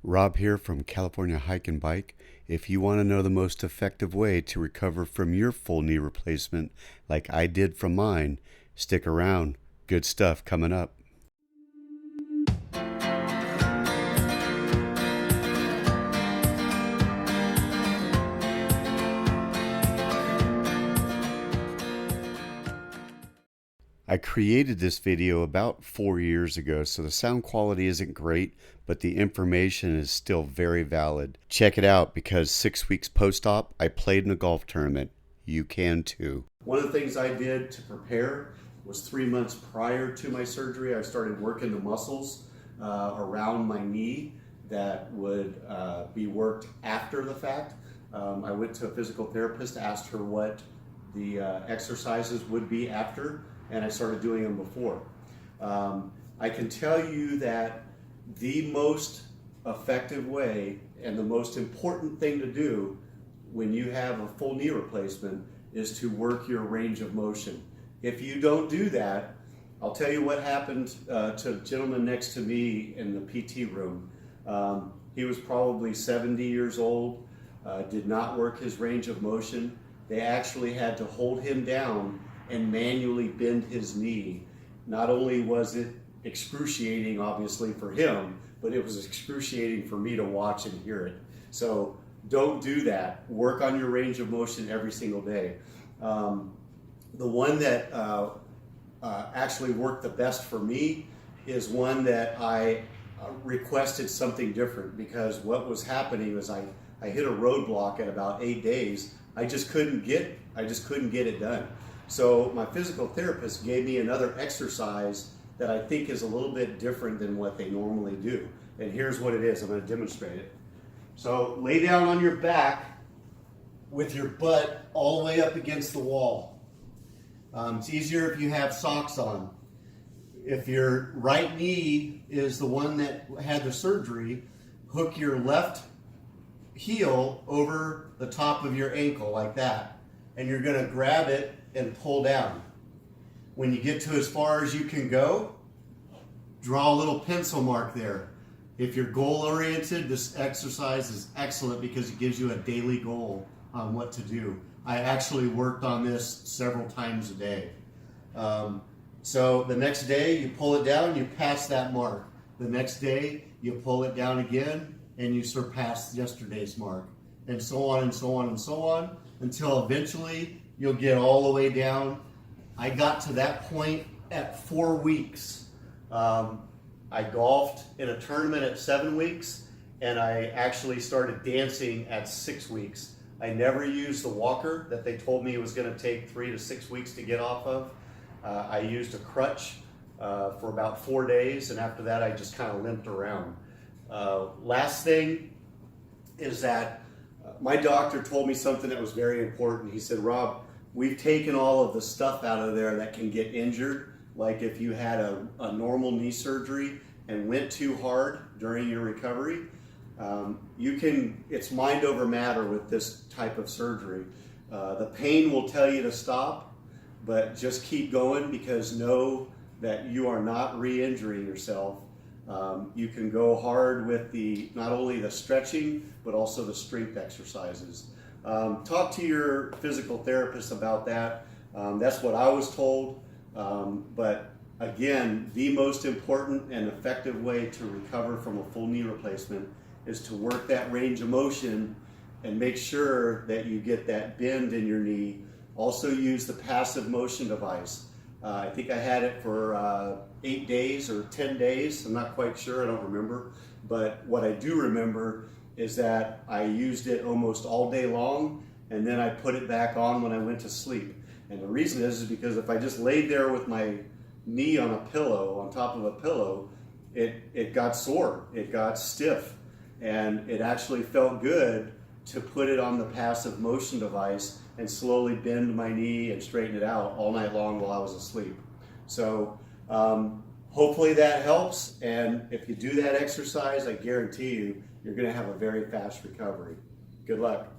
Rob here from California Hike and Bike. If you want to know the most effective way to recover from your full knee replacement like I did from mine, stick around. Good stuff coming up. I created this video about 4 years ago, so the sound quality isn't great, but the information is still very valid. Check it out because 6 weeks post-op, I played in a golf tournament. You can too. One of the things I did to prepare was 3 months prior to my surgery, I started working the muscles around my knee that would be worked after the fact. I went to a physical therapist, asked her what the exercises would be after, and I started doing them before. I can tell you that the most effective way and the most important thing to do when you have a full knee replacement is to work your range of motion. If you don't do that, I'll tell you what happened to a gentleman next to me in the PT room. He was probably 70 years old, did not work his range of motion. They actually had to hold him down and manually bend his knee. Not only was it excruciating, obviously, for him, but it was excruciating for me to watch and hear it. So don't do that. Work on your range of motion every single day. The one that actually worked the best for me is one that I requested something different, because what was happening was I hit a roadblock at about 8 days. I just couldn't get it done. So my physical therapist gave me another exercise that I think is a little bit different than what they normally do. And here's what it is. I'm going to demonstrate it. So lay down on your back with your butt all the way up against the wall. It's easier if you have socks on. If your right knee is the one that had the surgery, hook your left heel over the top of your ankle like that. And you're going to grab it and pull down. When you get to as far as you can go, draw a little pencil mark there. If you're goal oriented, this exercise is excellent because it gives you a daily goal on what to do. I actually worked on this several times a day. So the next day you pull it down, you pass that mark. The next day you pull it down again and you surpass yesterday's mark. And so on and so on and so on, until eventually you'll get all the way down. I got to that point at 4 weeks. I golfed in a tournament at 7 weeks, and I actually started dancing at 6 weeks. I never used the walker that they told me it was going to take 3 to 6 weeks to get off of. I used a crutch for about 4 days, and after that I just kind of limped around. Last thing is that my doctor told me something that was very important. He said, Rob, we've taken all of the stuff out of there that can get injured, like if you had a normal knee surgery and went too hard during your recovery. It's mind over matter with this type of surgery. The pain will tell you to stop, but just keep going, because know that you are not re-injuring yourself. You can go hard with not only the stretching, but also the strength exercises. Talk to your physical therapist about that. That's what I was told. But again, the most important and effective way to recover from a full knee replacement is to work that range of motion and make sure that you get that bend in your knee. Also use the passive motion device. I think I had it for 8 days or 10 days. I'm not quite sure, I don't remember. But what I do remember is that I used it almost all day long, and then I put it back on when I went to sleep. And the reason is because if I just laid there with my knee on a pillow, on top of a pillow, it got sore, it got stiff, and it actually felt good to put it on the passive motion device and slowly bend my knee and straighten it out all night long while I was asleep. So hopefully that helps, and if you do that exercise, I guarantee you're going to have a very fast recovery. Good luck.